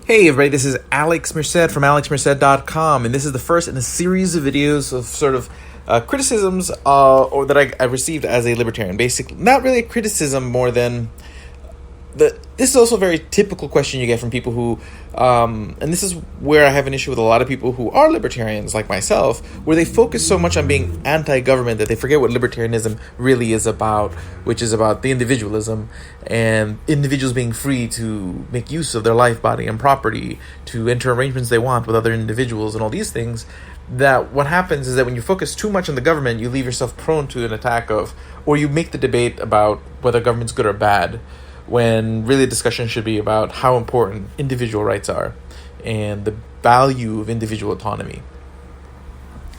Hey everybody, this is Alex Merced from alexmerced.com, and this is the first in a series of videos of sort of criticisms or that I received as a libertarian. Basically, not really a criticism more than this is also a very typical question you get from people who, and this is where I have an issue with a lot of people who are libertarians like myself, where they focus so much on being anti-government that they forget what libertarianism really is about, which is about the individualism and individuals being free to make use of their life, body, and property, to enter arrangements they want with other individuals and all these things. That what happens is that when you focus too much on the government, you leave yourself prone to an attack of, or you make the debate about whether government's good or bad, when really the discussion should be about how important individual rights are and the value of individual autonomy.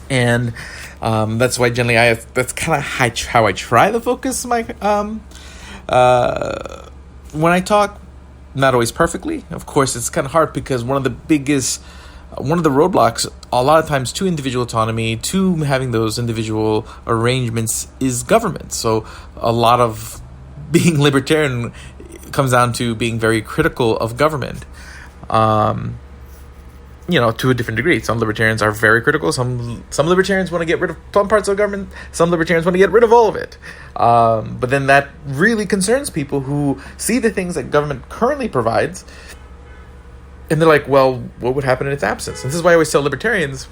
And that's why generally that's kind of how I try to focus my when I talk, not always perfectly. Of course, it's kind of hard because one of the roadblocks a lot of times to individual autonomy, to having those individual arrangements, is government. So a lot of being libertarian comes down to being very critical of government, to a different degree. Some libertarians are very critical. Some libertarians want to get rid of some parts of government. Some libertarians want to get rid of all of it. But then that really concerns people who see the things that government currently provides, and they're like, well, what would happen in its absence? And this is why I always tell libertarians,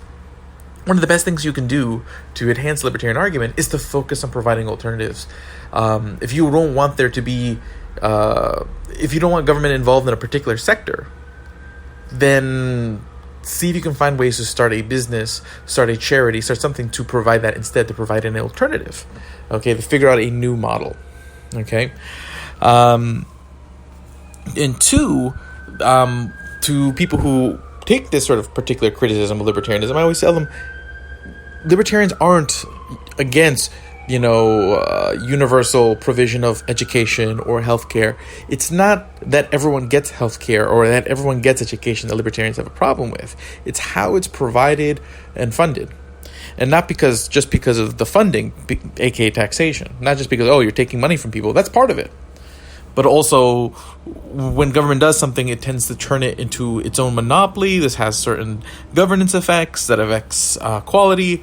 one of the best things you can do to enhance the libertarian argument is to focus on providing alternatives. If you don't want there to be, if you don't want government involved in a particular sector, then see if you can find ways to start a business, start a charity, start something to provide that instead, to provide an alternative. Okay, to figure out a new model. Okay, and two, to people who take this sort of particular criticism of libertarianism, I always tell them, libertarians aren't against, universal provision of education or healthcare. It's not that everyone gets healthcare or that everyone gets education that libertarians have a problem with. It's how it's provided and funded. And not just because of the funding, aka taxation. Not just because, you're taking money from people. That's part of it. But also, when government does something, it tends to turn it into its own monopoly. This has certain governance effects that affects quality,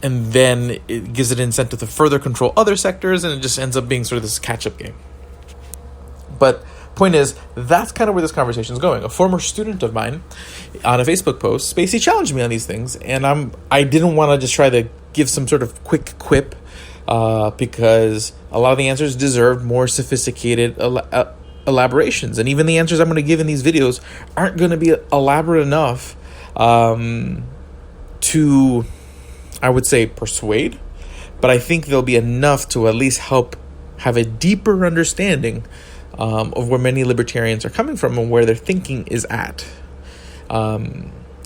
and then it gives it an incentive to further control other sectors, and it just ends up being sort of this catch-up game. But point is, that's kind of where this conversation is going. A former student of mine, on a Facebook post, basically challenged me on these things, and I didn't want to just try to give some sort of quick quip, because a lot of the answers deserved more sophisticated elaborations. And even the answers I'm going to give in these videos aren't going to be elaborate enough to, I would say, persuade. But I think they'll be enough to at least help have a deeper understanding of where many libertarians are coming from and where their thinking is at.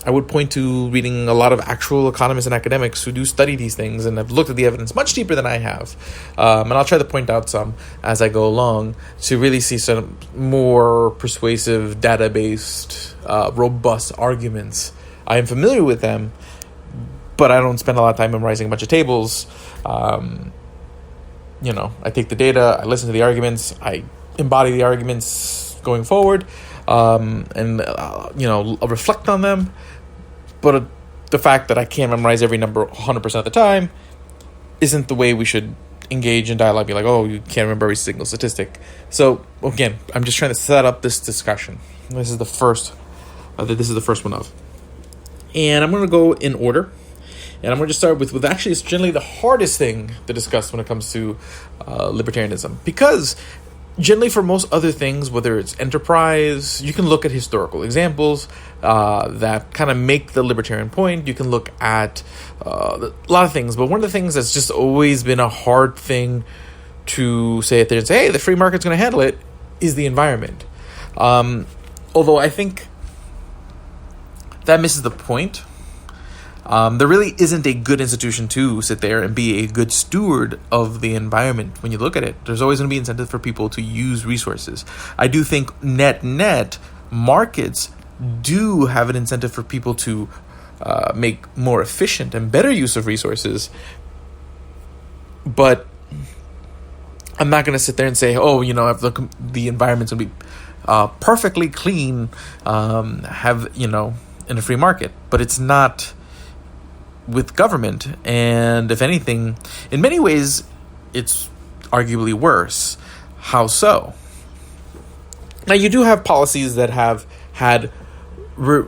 I would point to reading a lot of actual economists and academics who do study these things and have looked at the evidence much deeper than I have. And I'll try to point out some as I go along to really see some more persuasive, data-based, robust arguments. I am familiar with them, but I don't spend a lot of time memorizing a bunch of tables. I take the data, I listen to the arguments, I embody the arguments going forward, and I'll reflect on them. But the fact that I can't memorize every number 100% of the time isn't the way we should engage in dialogue. Be like, you can't remember every single statistic. So again, I'm just trying to set up this discussion. This is the first. This is the first one of, and I'm going to go in order. And I'm going to start with actually, it's generally the hardest thing to discuss when it comes to libertarianism, because generally, for most other things, whether it's enterprise, you can look at historical examples that kind of make the libertarian point. You can look at a lot of things. But one of the things that's just always been a hard thing to say there and say, hey, the free market's going to handle it, is the environment. Although I think that misses the point. There really isn't a good institution to sit there and be a good steward of the environment. When you look at it, there's always going to be incentive for people to use resources. I do think net markets do have an incentive for people to make more efficient and better use of resources. But I'm not going to sit there and say, if the environment's going to be perfectly clean, have, in a free market. But it's not with government. And if anything, in many ways, it's arguably worse. How so? Now, you do have policies that have had...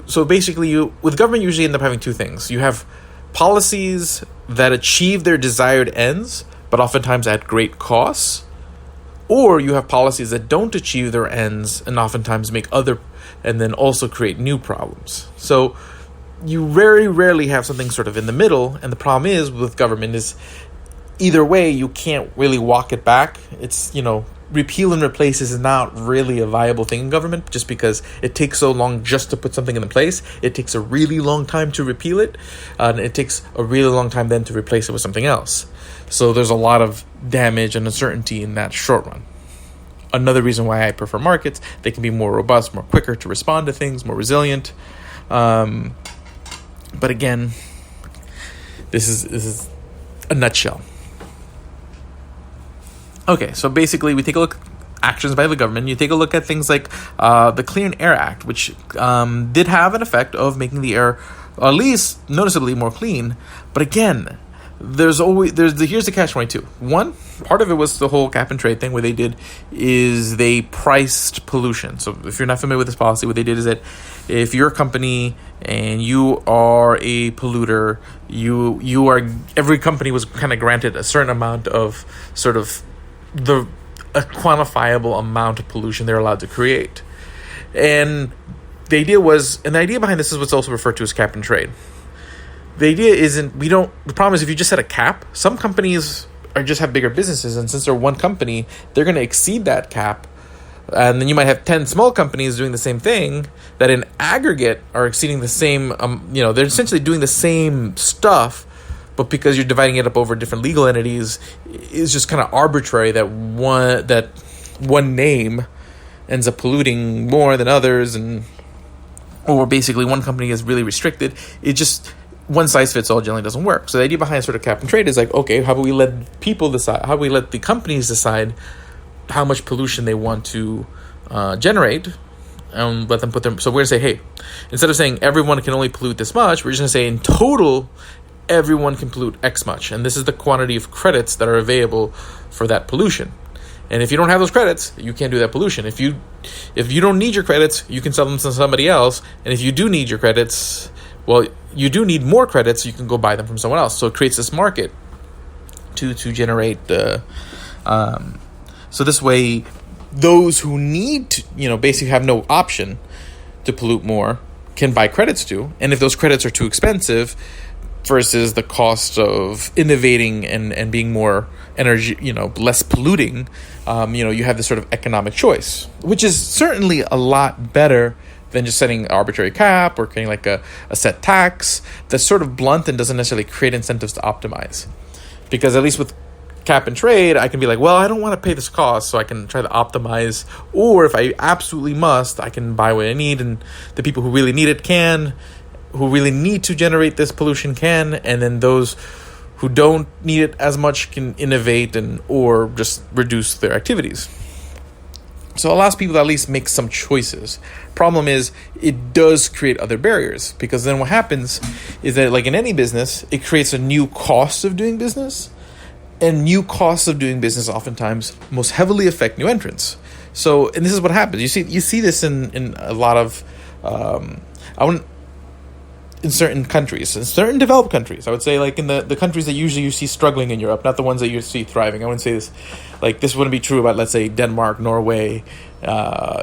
So basically, with government, you usually end up having two things. You have policies that achieve their desired ends, but oftentimes at great costs. Or you have policies that don't achieve their ends and oftentimes and then also create new problems. So you very rarely have something sort of in the middle. And the problem is with government is either way, you can't really walk it back. It's, repeal and replace is not really a viable thing in government just because it takes so long just to put something in place. It takes a really long time to repeal it, and it takes a really long time then to replace it with something else. So there's a lot of damage and uncertainty in that short run. Another reason why I prefer markets, they can be more robust, more quicker to respond to things, more resilient. But again, this is a nutshell. Okay, so basically we take a look at actions by the government. You take a look at things like the Clean Air Act, which did have an effect of making the air at least noticeably more clean. But again, here's the catch-22. One, part of it was the whole cap and trade thing. What they did is they priced pollution. So if you're not familiar with this policy, what they did is that if you're a company and you are a polluter, every company was kind of granted a certain amount of sort of a quantifiable amount of pollution they're allowed to create. And the idea behind this is what's also referred to as cap and trade. The idea the problem is if you just set a cap, some companies just have bigger businesses, and since they're one company, they're going to exceed that cap. And then you might have 10 small companies doing the same thing that in aggregate are exceeding the same, they're essentially doing the same stuff, but because you're dividing it up over different legal entities, it's just kind of arbitrary that one name ends up polluting more than others, or basically one company is really restricted. It just, one size fits all generally doesn't work. So the idea behind sort of cap and trade is like, okay, how about we let people decide? How do we let the companies decide how much pollution they want to generate, and let them put them. So we're going to say, hey, instead of saying everyone can only pollute this much, we're just going to say in total, everyone can pollute X much. And this is the quantity of credits that are available for that pollution. And if you don't have those credits, you can't do that pollution. If you don't need your credits, you can sell them to somebody else. And if you do need your credits, well, you do need more credits, you can go buy them from someone else. So it creates this market to generate the... So this way, those who need to, basically have no option to pollute more can buy credits too. And if those credits are too expensive versus the cost of innovating and being more energy, less polluting, you have this sort of economic choice, which is certainly a lot better than just setting an arbitrary cap or creating like a set tax that's sort of blunt and doesn't necessarily create incentives to optimize. Because at least with cap and trade, I can be like, well, I don't want to pay this cost, so I can try to optimize. Or if I absolutely must, I can buy what I need, and the people who really need it can, who really need to generate this pollution can, and then those who don't need it as much can innovate or just reduce their activities. So it allows people to at least make some choices. Problem is, it does create other barriers, because then what happens is that, like in any business, it creates a new cost of doing business. And new costs of doing business oftentimes most heavily affect new entrants. So, and this is what happens. You see this in a lot of, in certain countries, in certain developed countries. I would say, like in the countries that usually you see struggling in Europe, not the ones that you see thriving. I wouldn't say this, like this wouldn't be true about, let's say, Denmark, Norway,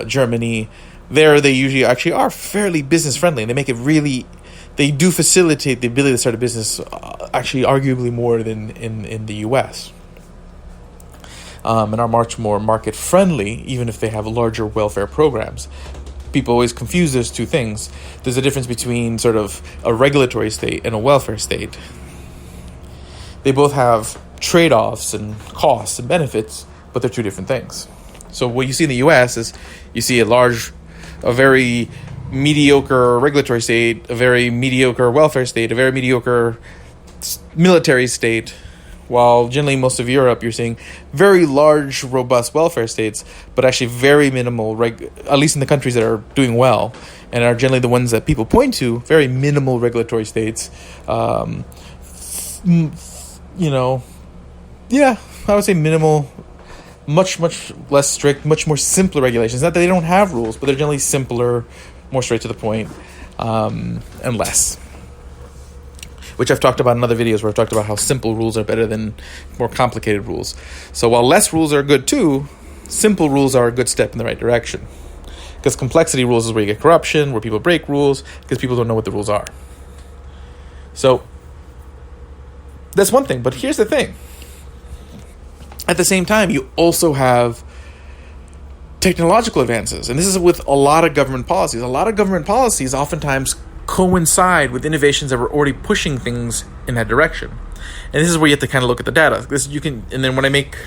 Germany. There, they usually actually are fairly business friendly, and they make it really. They do facilitate the ability to start a business, actually arguably more than in the U.S. And are much more market friendly, even if they have larger welfare programs. People always confuse those two things. There's a difference between sort of a regulatory state and a welfare state. They both have trade-offs and costs and benefits, but they're two different things. So what you see in the U.S. is you see a very mediocre regulatory state, a very mediocre welfare state, a very mediocre military state, while generally most of Europe you're seeing very large, robust welfare states, but actually very minimal, at least in the countries that are doing well, and are generally the ones that people point to, very minimal regulatory states. I would say minimal, much less strict, much more simpler regulations. Not that they don't have rules, but they're generally simpler, more straight to the point, and less. Which I've talked about in other videos where I've talked about how simple rules are better than more complicated rules. So while less rules are good too, simple rules are a good step in the right direction. Because complexity rules is where you get corruption, where people break rules, because people don't know what the rules are. So that's one thing. But here's the thing. At the same time, you also have technological advances. And this is with a lot of government policies. A lot of government policies oftentimes coincide with innovations that were already pushing things in that direction. And this is where you have to kind of look at the data. And then when I make,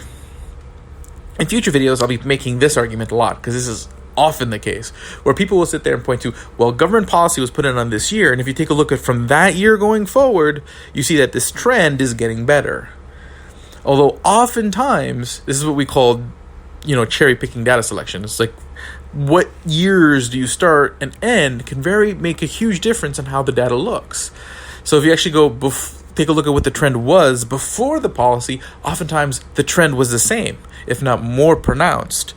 in future videos, I'll be making this argument a lot, because this is often the case, where people will sit there and point to, well, government policy was put in on this year, and if you take a look at from that year going forward, you see that this trend is getting better. Although oftentimes, this is what we call, cherry-picking data selection. It's like, what years do you start and end can make a huge difference in how the data looks. So if you actually take a look at what the trend was before the policy, oftentimes the trend was the same, if not more pronounced.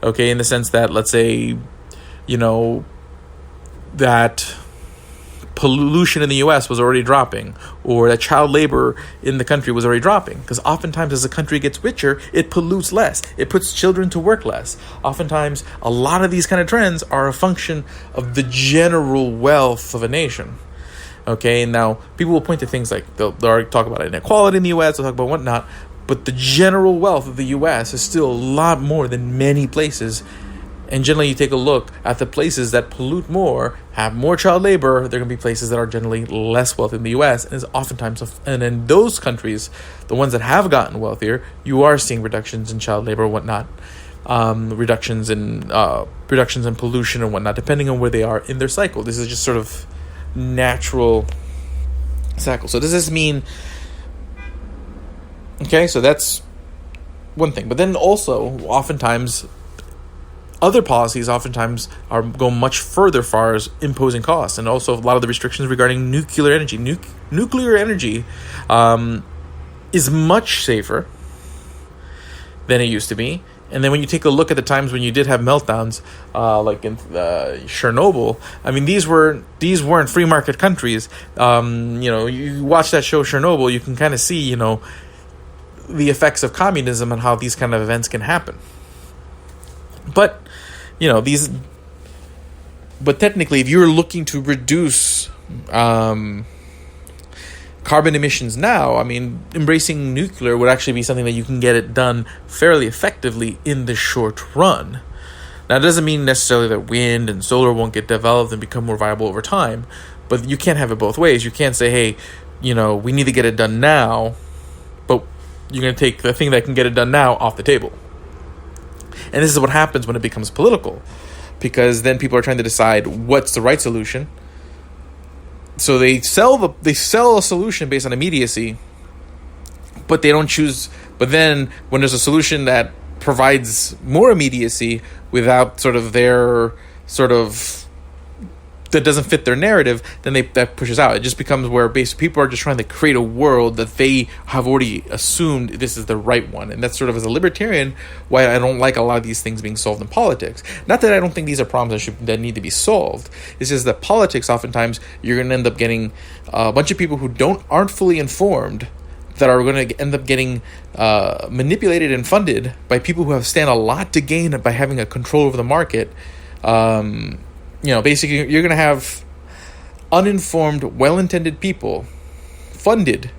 Okay, in the sense that, let's say, that pollution in the U.S. was already dropping, or that child labor in the country was already dropping. Because oftentimes as the country gets richer, it pollutes less. It puts children to work less. Oftentimes, a lot of these kind of trends are a function of the general wealth of a nation. Okay, now people will point to things like, they'll already talk about inequality in the U.S., they'll talk about whatnot, but the general wealth of the U.S. is still a lot more than many places. And generally, you take a look at the places that pollute more, have more child labor, they're going to be places that are generally less wealthy in the U.S. And is oftentimes, and in those countries, the ones that have gotten wealthier, you are seeing reductions in child labor and whatnot, reductions in pollution and whatnot, depending on where they are in their cycle. This is just sort of natural cycle. So does this mean? Okay, so that's one thing. But then also, oftentimes, other policies go much further far as imposing costs, and also a lot of the restrictions regarding nuclear energy. Nuclear energy is much safer than it used to be. And then when you take a look at the times when you did have meltdowns, like in Chernobyl, I mean, these weren't free market countries. You watch that show Chernobyl, you can kind of see, the effects of communism and how these kind of events can happen. But, but technically, if you're looking to reduce carbon emissions now, I mean, embracing nuclear would actually be something that you can get it done fairly effectively in the short run. Now, it doesn't mean necessarily that wind and solar won't get developed and become more viable over time, but you can't have it both ways. You can't say, hey, we need to get it done now, but you're going to take the thing that can get it done now off the table. And this is what happens when it becomes political, because then people are trying to decide what's the right solution. So they sell a solution based on immediacy, but they don't choose. But then when there's a solution that provides more immediacy without that doesn't fit their narrative, then that pushes out. It just becomes where people are just trying to create a world that they have already assumed this is the right one. And that's sort of, as a libertarian, why I don't like a lot of these things being solved in politics. Not that I don't think these are problems that need to be solved. It's just that politics, oftentimes, you're going to end up getting a bunch of people who aren't fully informed, that are going to end up getting manipulated and funded by people who stand a lot to gain by having a control over the market. Basically, you're going to have uninformed, well-intended people funded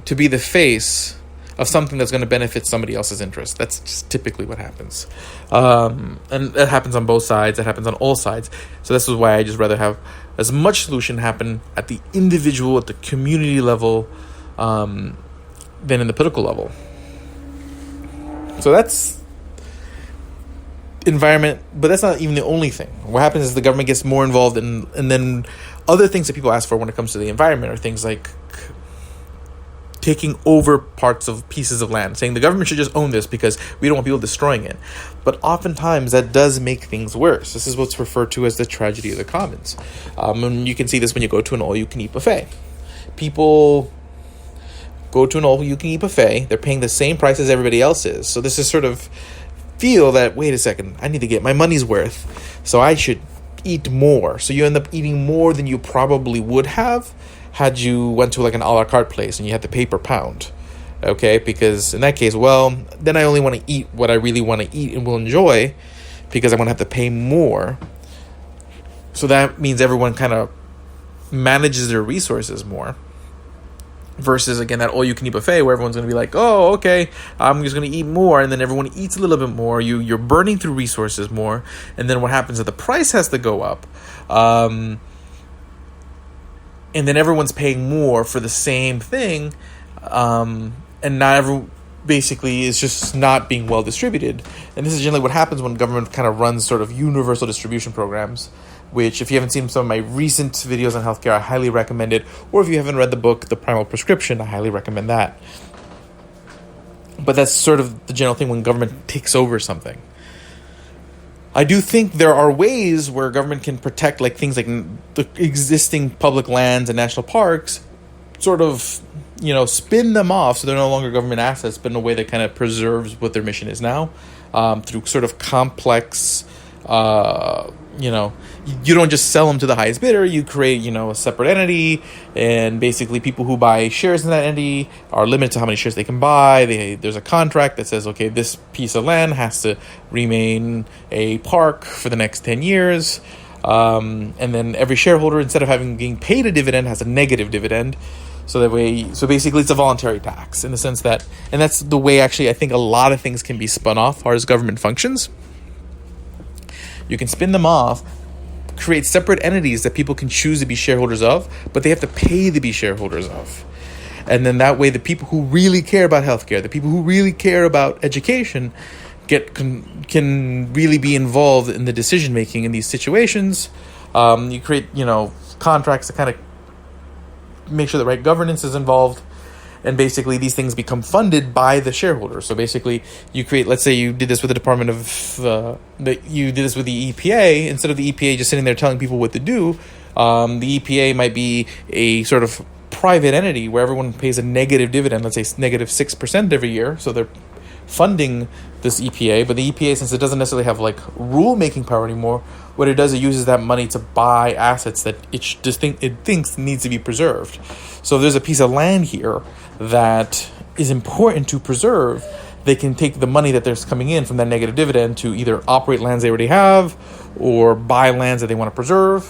to be the face of something that's going to benefit somebody else's interest. That's just typically what happens. And that happens on both sides. That happens on all sides. So this is why I just rather have as much solution happen at the individual, at the community level, than in the political level. So that's environment, but that's not even the only thing. What happens is the government gets more involved and then other things that people ask for when it comes to the environment are things like taking over pieces of land, saying the government should just own this because we don't want people destroying it. But oftentimes that does make things worse. This is what's referred to as the tragedy of the commons. And you can see this when you go to an all-you-can-eat buffet. People go to an all-you-can-eat buffet. They're paying the same price as everybody else is. So this is sort of feel that, wait a second, I need to get my money's worth, so I should eat more. So you end up eating more than you probably would have had you went to like an a la carte place and you had to pay per pound. Okay, because in that case, well, then I only want to eat what I really want to eat and will enjoy, because I'm going to have to pay more. So that means everyone kind of manages their resources more. Versus, again, that all-you-can-eat buffet where everyone's going to be like, oh, okay, I'm just going to eat more, and then everyone eats a little bit more. You're burning through resources more, and then what happens is the price has to go up, and then everyone's paying more for the same thing, and not everyone basically is just not being well distributed. And this is generally what happens when government kind of runs sort of universal distribution programs, which, if you haven't seen some of my recent videos on healthcare, I highly recommend it. Or if you haven't read the book, The Primal Prescription, I highly recommend that. But that's sort of the general thing when government takes over something. I do think there are ways where government can protect like things like the existing public lands and national parks, sort of, spin them off so they're no longer government assets, but in a way that kind of preserves what their mission is now, through sort of complex, you don't just sell them to the highest bidder. You create, a separate entity, and basically people who buy shares in that entity are limited to how many shares they can buy. There's a contract that says, okay, this piece of land has to remain a park for the next 10 years. And then every shareholder, instead of being paid a dividend, has a negative dividend. So basically it's a voluntary tax in the sense that, and that's the way actually I think a lot of things can be spun off as far as government functions. You can spin them off, create separate entities that people can choose to be shareholders of, but they have to pay to be shareholders of. And then that way the people who really care about healthcare, the people who really care about education can really be involved in the decision making in these situations. You create, contracts to kind of make sure the right governance is involved. And basically, these things become funded by the shareholders. So basically, you create. Let's say you did this with the Department of, you did this with the EPA. Instead of the EPA just sitting there telling people what to do, the EPA might be a sort of private entity where everyone pays a negative dividend. Let's say negative 6% every year. So they're funding this EPA, but the EPA, since it doesn't necessarily have like rule making power anymore, what it does, it uses that money to buy assets that it thinks needs to be preserved. So if there's a piece of land here that is important to preserve, they can take the money that there's coming in from that negative dividend to either operate lands they already have or buy lands that they want to preserve,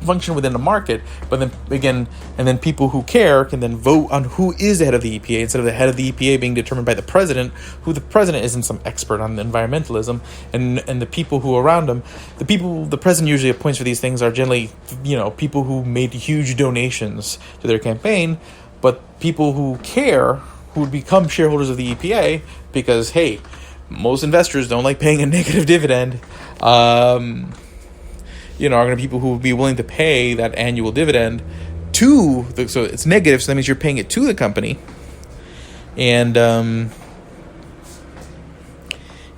function within the market. But then again, and then people who care can then vote on who is the head of the EPA instead of the head of the EPA being determined by the president, who the president isn't some expert on environmentalism, and the people who are around him. The people the president usually appoints for these things are generally, people who made huge donations to their campaign, but people who care, who would become shareholders of the EPA because, hey, most investors don't like paying a negative dividend. Are going to be people who will be willing to pay that annual dividend so it's negative, so that means you're paying it to the company. And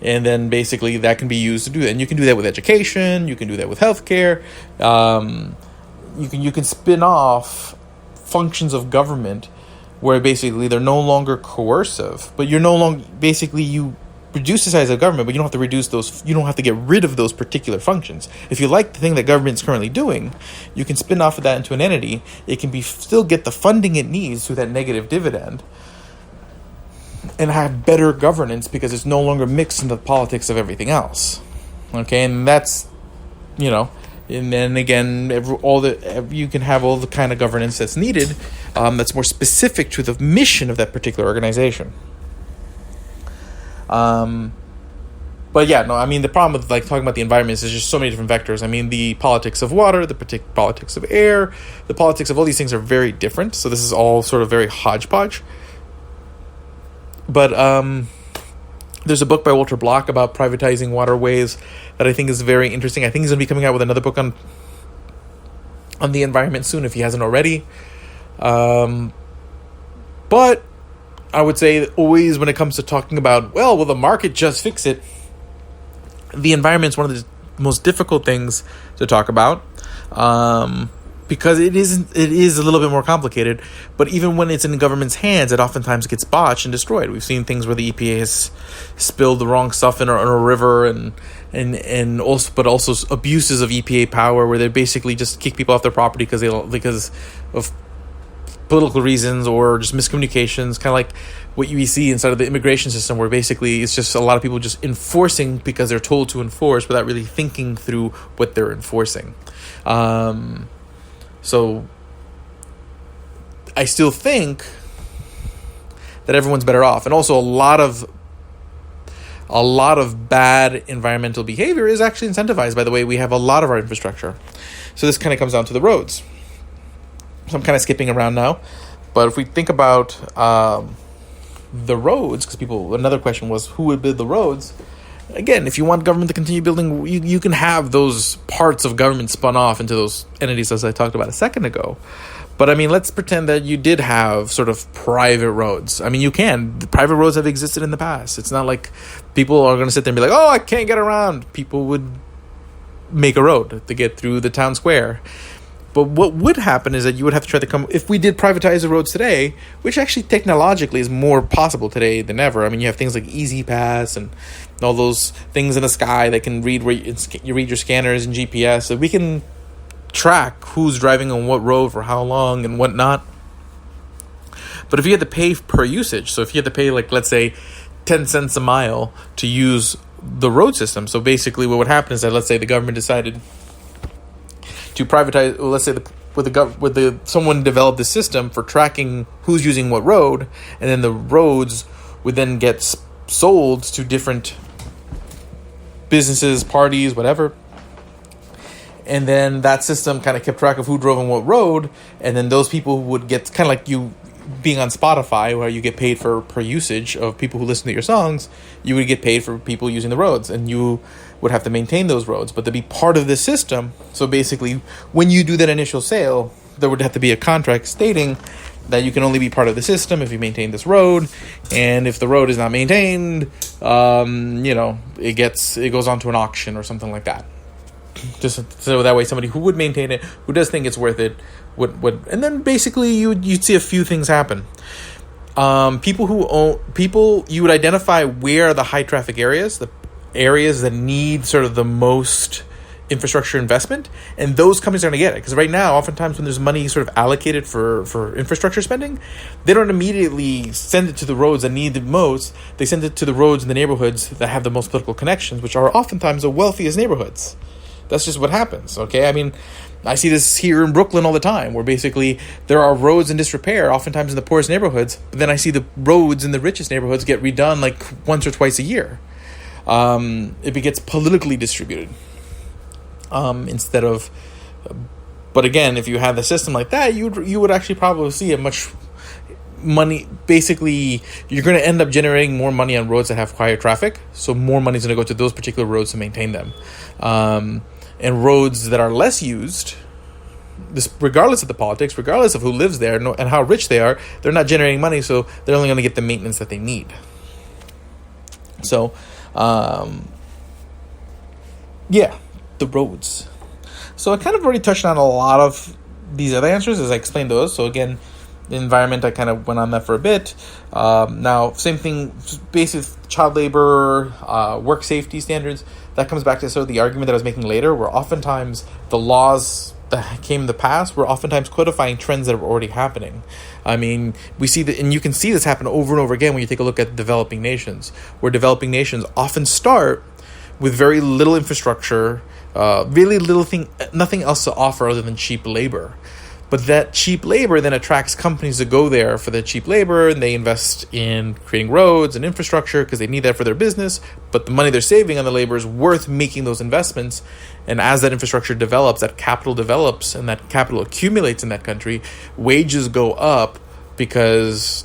then basically that can be used to do that. And you can do that with education, you can do that with healthcare. You can spin off functions of government where basically they're no longer coercive, but you're no longer, basically you reduce the size of government, but you don't have to get rid of those particular functions. If you like the thing that government's currently doing, you can spin off of that into an entity. It can still get the funding it needs through that negative dividend and have better governance because it's no longer mixed into the politics of everything else. Okay, and that's, and then again, you can have all the kind of governance that's needed, that's more specific to the mission of that particular organization. But yeah, no, I mean, the problem with talking about the environment is there's just so many different vectors. I mean, the politics of water, the politics of air, the politics of all these things are very different. So this is all sort of very hodgepodge. But there's a book by Walter Block about privatizing waterways that I think is very interesting. I think he's going to be coming out with another book on the environment soon if he hasn't already. But I would say always when it comes to talking about, well, will the market just fix it? The environment's one of the most difficult things to talk about, because it is a little bit more complicated. But even when it's in the government's hands, it oftentimes gets botched and destroyed. We've seen things where the EPA has spilled the wrong stuff in a river, and also abuses of EPA power, where they basically just kick people off their property because of political reasons or just miscommunications, kind of like what you see inside of the immigration system, where basically it's just a lot of people just enforcing because they're told to enforce without really thinking through what they're enforcing. So I still think that everyone's better off. And also a lot of bad environmental behavior is actually incentivized by the way we have a lot of our infrastructure. So this kind of comes down to the roads. So I'm kind of skipping around now, but if we think about the roads, because another question was who would build the roads. Again, if you want government to continue building, you can have those parts of government spun off into those entities, as I talked about a second ago. But I mean, let's pretend that you did have sort of private roads. I mean, you can. The private roads have existed in the past. It's not like people are going to sit there and be like, oh, I can't get around. People would make a road to get through the town square. But what would happen is that you would have to try to come, if we did privatize the roads today, which actually technologically is more possible today than ever. I mean, you have things like Easy Pass and all those things in the sky that can read you read your scanners and GPS. So we can track who's driving on what road for how long and whatnot. But if you had to pay per usage, so if you had to pay, like, let's say 10 cents a mile to use the road system. So basically what would happen is that, let's say the government decided to privatize, well, let's say someone developed the system for tracking who's using what road, and then the roads would then get sold to different businesses, parties, whatever. And then that system kind of kept track of who drove on what road, and then those people would get, kind of like you being on Spotify, where you get paid per usage of people who listen to your songs. You would get paid for people using the roads, and you would have to maintain those roads. But to be part of the system, so basically when you do that initial sale, there would have to be a contract stating that you can only be part of the system if you maintain this road, and if the road is not maintained, it goes on to an auction or something like that. Just so that way somebody who would maintain it, who does think it's worth it, would and then basically you'd see a few things happen. You would identify where are the high traffic areas, the areas that need sort of the most infrastructure investment, and those companies are going to get it. Because right now, oftentimes when there's money sort of allocated for infrastructure spending, they don't immediately send it to the roads that need the most. They send it to the roads in the neighborhoods that have the most political connections, which are oftentimes the wealthiest neighborhoods. That's just what happens, okay? I mean, I see this here in Brooklyn all the time, where basically there are roads in disrepair, oftentimes in the poorest neighborhoods, but then I see the roads in the richest neighborhoods get redone like once or twice a year. It gets politically distributed instead of... But again, if you have a system like that, you would actually probably see a much money... Basically, you're going to end up generating more money on roads that have higher traffic, so more money is going to go to those particular roads to maintain them. And roads that are less used, this, regardless of the politics, regardless of who lives there and how rich they are, they're not generating money, so they're only going to get the maintenance that they need. So, the roads. So I kind of already touched on a lot of these other answers as I explained those. So again, the environment, I kind of went on that for a bit. Now, same thing, basic child labor, work safety standards. That comes back to sort of the argument that I was making later, where oftentimes the laws that came in the past were oftentimes codifying trends that were already happening. I mean, we see that, and you can see this happen over and over again when you take a look at developing nations, where developing nations often start with very little infrastructure, nothing else to offer other than cheap labor. But that cheap labor then attracts companies to go there for the cheap labor, and they invest in creating roads and infrastructure because they need that for their business. But the money they're saving on the labor is worth making those investments. And as that infrastructure develops, that capital develops, and that capital accumulates in that country, wages go up because,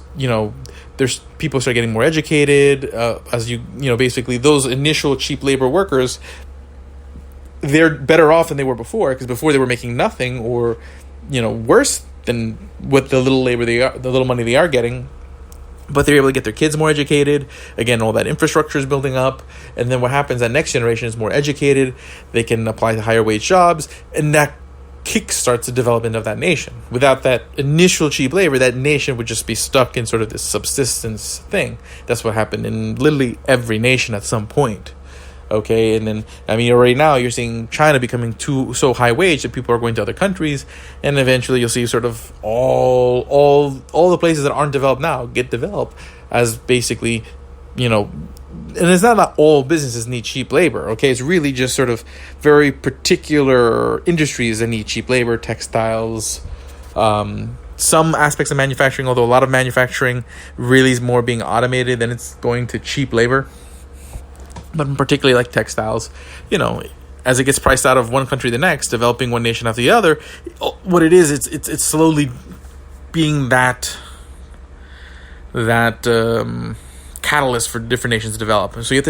there's people start getting more educated. Basically those initial cheap labor workers, they're better off than they were before, because before they were making nothing or worse than with the little the little money they are getting. But they're able to get their kids more educated. Again, all that infrastructure is building up. And then what happens, that next generation is more educated. They can apply to higher wage jobs. And that kickstarts the development of that nation. Without that initial cheap labor, that nation would just be stuck in sort of this subsistence thing. That's what happened in literally every nation at some point. Okay, and then, I mean, right now you're seeing China becoming so high wage that people are going to other countries, and eventually you'll see sort of all the places that aren't developed now get developed as basically, and it's not that all businesses need cheap labor. Okay, it's really just sort of very particular industries that need cheap labor, textiles, some aspects of manufacturing, although a lot of manufacturing really is more being automated than it's going to cheap labor. But particularly like textiles, as it gets priced out of one country to the next, developing one nation after the other, what it is, it's slowly being that catalyst for different nations to develop. And so a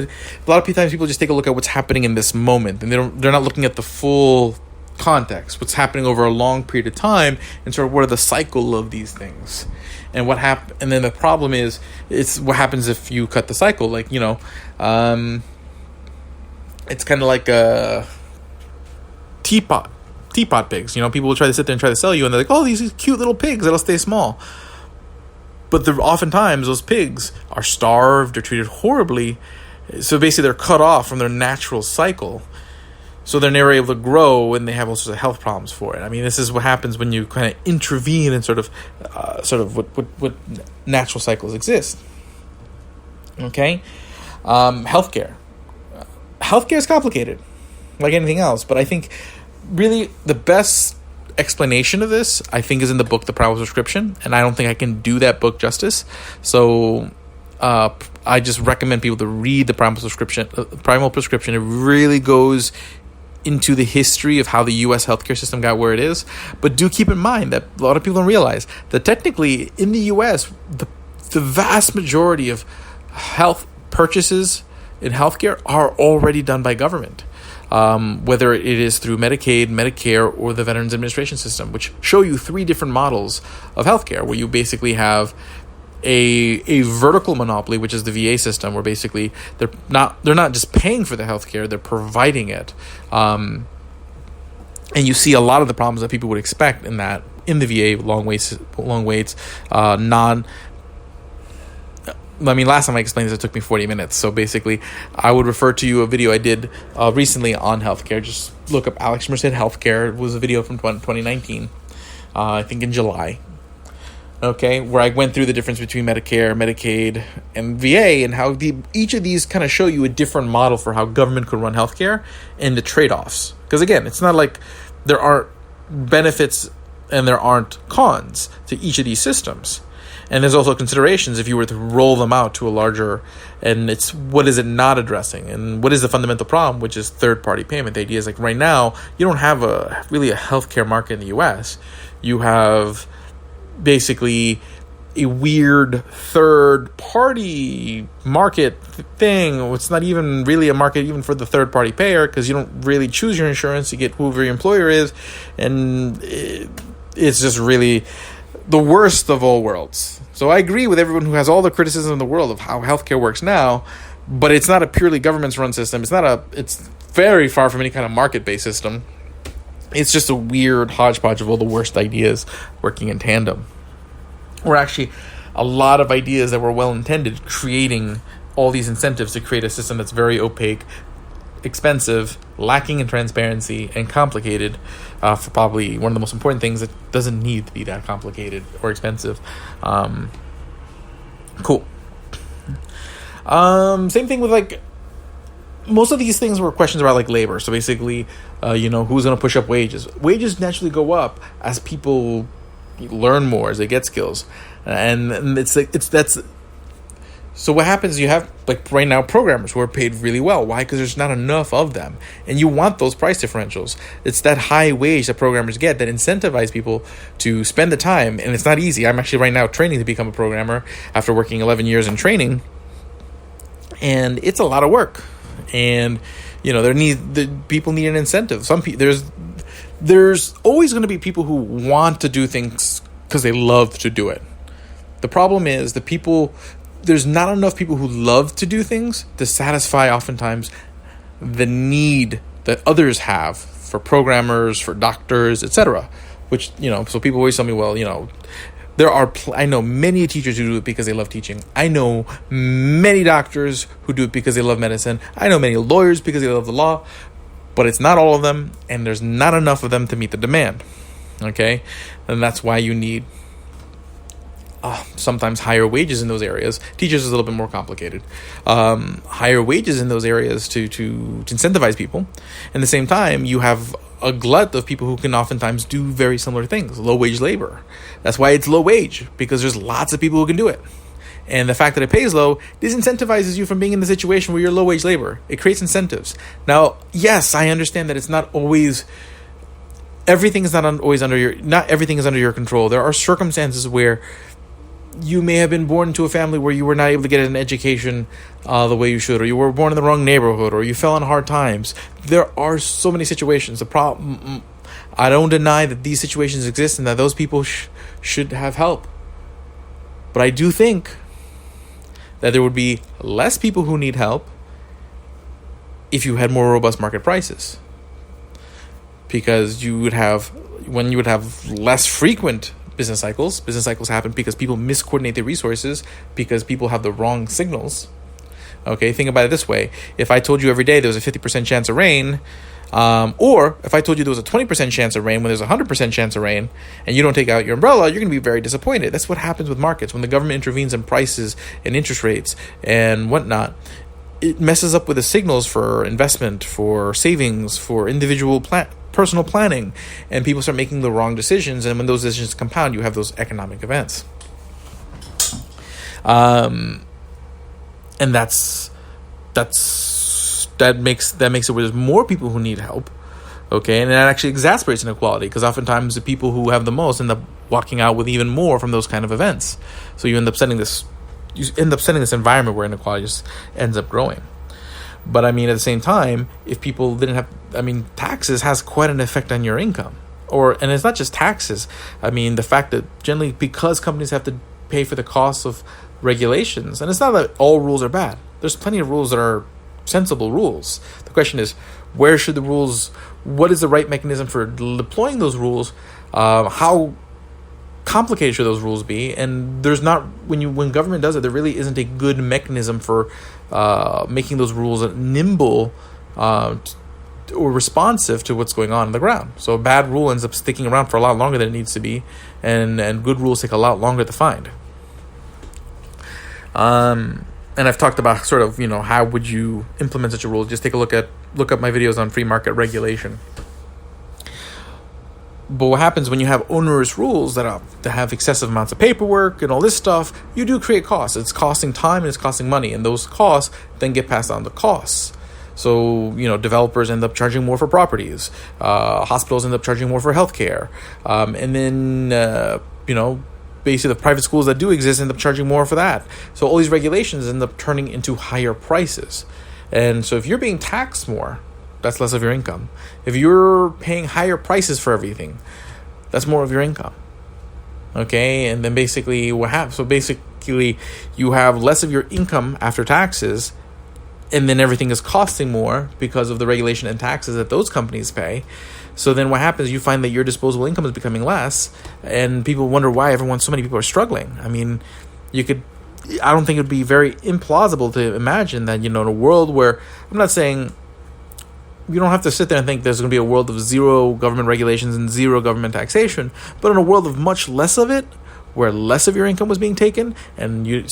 lot of times people just take a look at what's happening in this moment, and they're not looking at the full context, what's happening over a long period of time, and sort of what are the cycle of these things. And and then the problem is, it's what happens if you cut the cycle. Like, it's kind of like a teapot pigs. People will try to sit there and try to sell you, and they're like, oh, these cute little pigs that'll stay small. But oftentimes those pigs are starved or treated horribly. So basically they're cut off from their natural cycle. So they're never able to grow, and they have all sorts of health problems for it. I mean, this is what happens when you kind of intervene in sort of what natural cycles exist. Okay, healthcare. Healthcare is complicated, like anything else. But I think really the best explanation of this, I think, is in the book The Primal Prescription, and I don't think I can do that book justice. So I just recommend people to read The Primal Prescription. It really goes into the history of how the U.S. healthcare system got where it is. But do keep in mind that a lot of people don't realize that technically in the U.S., the vast majority of health purchases in healthcare are already done by government, whether it is through Medicaid, Medicare, or the Veterans Administration System, which show you three different models of healthcare, where you basically have a vertical monopoly, which is the VA system, where basically they're not just paying for the healthcare, they're providing it. And you see a lot of the problems that people would expect in the VA, long waits, last time I explained this, it took me 40 minutes. So basically, I would refer to you a video I did recently on healthcare. Just look up Alex Merced Healthcare. It was a video from 2019, I think in July. Okay, where I went through the difference between Medicare, Medicaid, and VA, and how each of these kind of show you a different model for how government could run healthcare and the trade-offs. Because again, it's not like there aren't benefits and there aren't cons to each of these systems. And there's also considerations if you were to roll them out to a larger, and it's what is it not addressing, and what is the fundamental problem, which is third-party payment. The idea is like right now, you don't have really a healthcare market in the U.S. You have basically a weird third-party market thing. It's not even really a market even for the third-party payer, because you don't really choose your insurance. You get whoever your employer is, and it's just really the worst of all worlds. So I agree with everyone who has all the criticism in the world of how healthcare works now, but it's not a purely government-run system. It's very far from any kind of market-based system. It's just a weird hodgepodge of all the worst ideas working in tandem. Or actually, a lot of ideas that were well-intended, creating all these incentives to create a system that's very opaque, expensive, lacking in transparency, and complicated, for probably one of the most important things that doesn't need to be that complicated or expensive. Cool. Same thing with like most of these things were questions about like labor. So basically, who's going to push up wages? Wages naturally go up as people learn more, as they get skills, and that's. So what happens? You have like right now programmers who are paid really well. Why? Because there's not enough of them, and you want those price differentials. It's that high wage that programmers get that incentivize people to spend the time, and it's not easy. I'm actually right now training to become a programmer after working 11 years in training, and it's a lot of work. And people need an incentive. There's always going to be people who want to do things because they love to do it. The problem is there's not enough people who love to do things to satisfy oftentimes the need that others have for programmers, for doctors, etc. Which, so people always tell me, well, I know many teachers who do it because they love teaching. I know many doctors who do it because they love medicine. I know many lawyers because they love the law, but it's not all of them, and there's not enough of them to meet the demand. Okay? And that's why you need sometimes higher wages in those areas. Teachers is a little bit more complicated. Higher wages in those areas to incentivize people. At the same time, you have a glut of people who can oftentimes do very similar things. Low wage labor. That's why it's low wage, because there's lots of people who can do it. And the fact that it pays low disincentivizes you from being in the situation where you're low wage labor. It creates incentives. Now, yes, I understand that it's not always... Everything is not everything is under your control. There are circumstances where you may have been born into a family where you were not able to get an education the way you should, or you were born in the wrong neighborhood, or you fell on hard times. There are so many situations. The problem, I don't deny that these situations exist and that those people should have help. But I do think that there would be less people who need help if you had more robust market prices. Because when you would have less frequent business cycles happen because people miscoordinate their resources, because people have the wrong signals. Okay, think about it this way. If I told you every day there was a 50% chance of rain, or if I told you there was a 20% chance of rain when there's a 100% chance of rain, and you don't take out your umbrella, you're going to be very disappointed. That's what happens with markets. When the government intervenes in prices and interest rates and whatnot, it messes up with the signals for investment, for savings, for individual personal planning, and people start making the wrong decisions. And when those decisions compound, you have those economic events. And that makes it where there's more people who need help. Okay, and that actually exacerbates inequality, because oftentimes the people who have the most end up walking out with even more from those kind of events. So you end up setting this environment where inequality just ends up growing. But at the same time, if people didn't have, taxes has quite an effect on your income. And it's not just taxes. The fact that generally, because companies have to pay for the costs of regulations, and it's not that all rules are bad. There's plenty of rules that are sensible rules. The question is, where should the rules, what is the right mechanism for deploying those rules? How complicated should those rules be? And there's not, when government does it, there really isn't a good mechanism for making those rules nimble or responsive to what's going on the ground. So a bad rule ends up sticking around for a lot longer than it needs to be, and good rules take a lot longer to find. And I've talked about sort of, how would you implement such a rule? Just look up my videos on free market regulation. But what happens when you have onerous rules that have excessive amounts of paperwork and all this stuff, you do create costs. It's costing time and it's costing money, and those costs then get passed on to costs. So, developers end up charging more for properties. Hospitals end up charging more for healthcare. And then, basically the private schools that do exist end up charging more for that. So all these regulations end up turning into higher prices. And so if you're being taxed more, that's less of your income. If you're paying higher prices for everything, that's more of your income. Okay, and then basically you have less of your income after taxes, and then everything is costing more because of the regulation and taxes that those companies pay. So then what happens, you find that your disposable income is becoming less, and people wonder why so many people are struggling. I don't think it would be very implausible to imagine that, in a world where, I'm not saying you don't have to sit there and think there's going to be a world of zero government regulations and zero government taxation, but in a world of much less of it, where less of your income was being taken, and you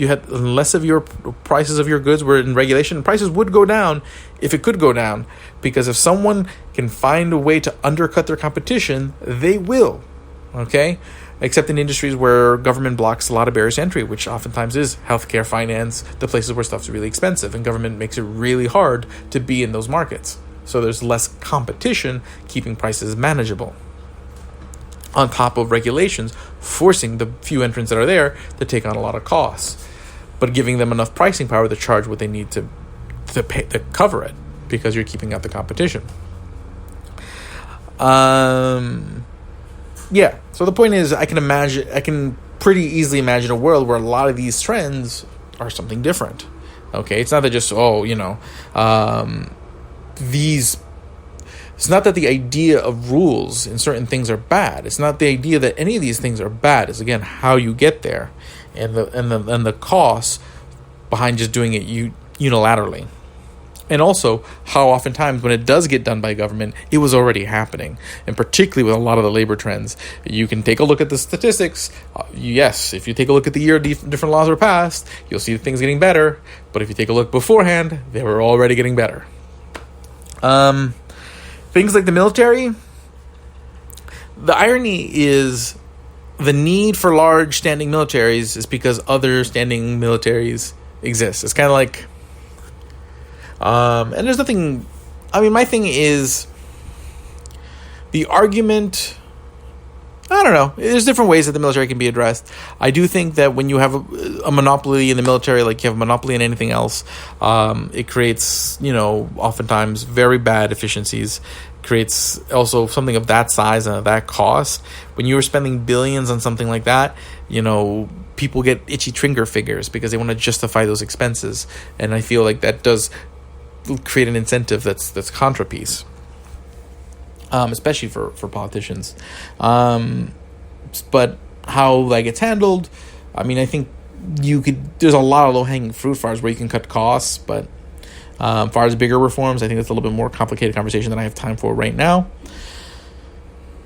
had less of your prices of your goods were in regulation, prices would go down if it could go down, because if someone can find a way to undercut their competition, they will. Okay, except in industries where government blocks a lot of barriers to entry, which oftentimes is healthcare, finance, the places where stuff's really expensive, and government makes it really hard to be in those markets. So there's less competition, keeping prices manageable, on top of regulations forcing the few entrants that are there to take on a lot of costs, but giving them enough pricing power to charge what they need to pay, to cover it, because you're keeping out the competition. yeah, so the point is, I can pretty easily imagine a world where a lot of these trends are something different. Okay, it's not that just, it's not that the idea of rules in certain things are bad. It's not the idea that any of these things are bad. It's, again, how you get there and the costs behind just doing it unilaterally. And also, how oftentimes when it does get done by government, it was already happening. And particularly with a lot of the labor trends, you can take a look at the statistics. Yes, if you take a look at the year different laws were passed, you'll see things getting better. But if you take a look beforehand, they were already getting better. Things like the military, the irony is the need for large standing militaries is because other standing militaries exist. It's kind of like, and there's nothing, my thing is the argument, I don't know, there's different ways that the military can be addressed. I do think that when you have a monopoly in the military, like you have a monopoly in anything else, it creates, oftentimes very bad efficiencies. Creates also something of that size and of that cost. When you were spending billions on something like that, people get itchy trigger figures because they want to justify those expenses. And I feel like that does create an incentive that's contrapiece, especially for politicians. But how that gets handled, I think there's a lot of low-hanging fruit far as where you can cut costs, but far as bigger reforms, I think that's a little bit more complicated conversation than I have time for right now.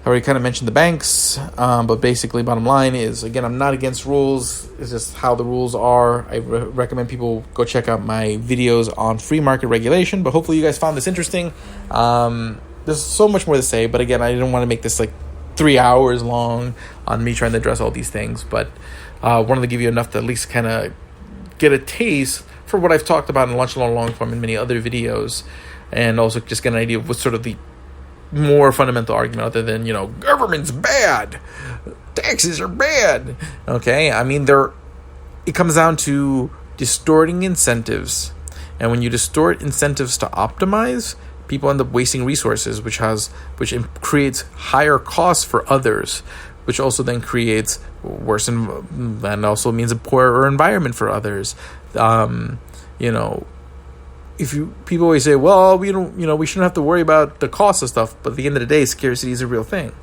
I already kind of mentioned the banks, but basically bottom line is, again, I'm not against rules. It's just how the rules are. I recommend people go check out my videos on free market regulation, but hopefully you guys found this interesting. There's so much more to say, but again, I didn't want to make this like 3 hours long on me trying to address all these things, but wanted to give you enough to at least kind of get a taste for what I've talked about in Lunch Alone Long Form and many other videos, and also just get an idea of what's sort of the more fundamental argument other than, government's bad, taxes are bad. Okay, it comes down to distorting incentives, and when you distort incentives to optimize, people end up wasting resources, which creates higher costs for others, which also then creates worse and also means a poorer environment for others. People always say, well, we shouldn't have to worry about the cost of stuff, but at the end of the day, scarcity is a real thing.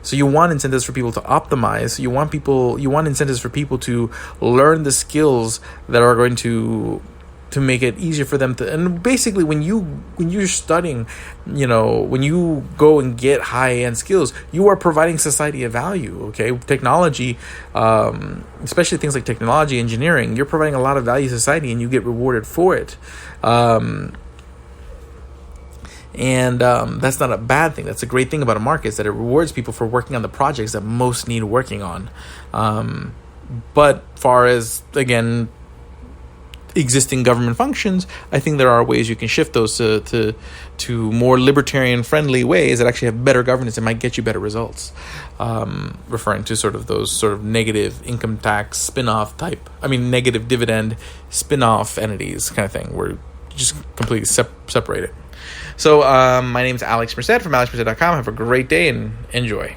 So you want incentives for people to optimize. You want incentives for people to learn the skills that are going to make it easier for them to, and basically when you're studying, when you go and get high-end skills, you are providing society a value. Okay, technology, especially things like technology, engineering, you're providing a lot of value to society and you get rewarded for it. That's not a bad thing. That's a great thing about a market, is that it rewards people for working on the projects that most need working on. But far as, again, existing government functions, I think there are ways you can shift those to more libertarian friendly ways that actually have better governance and might get you better results. Referring to sort of those sort of negative income tax spin-off type, negative dividend spin-off entities kind of thing, where you just completely separate it. So my name's Alex Merced from alexmerced.com. Have a great day and enjoy.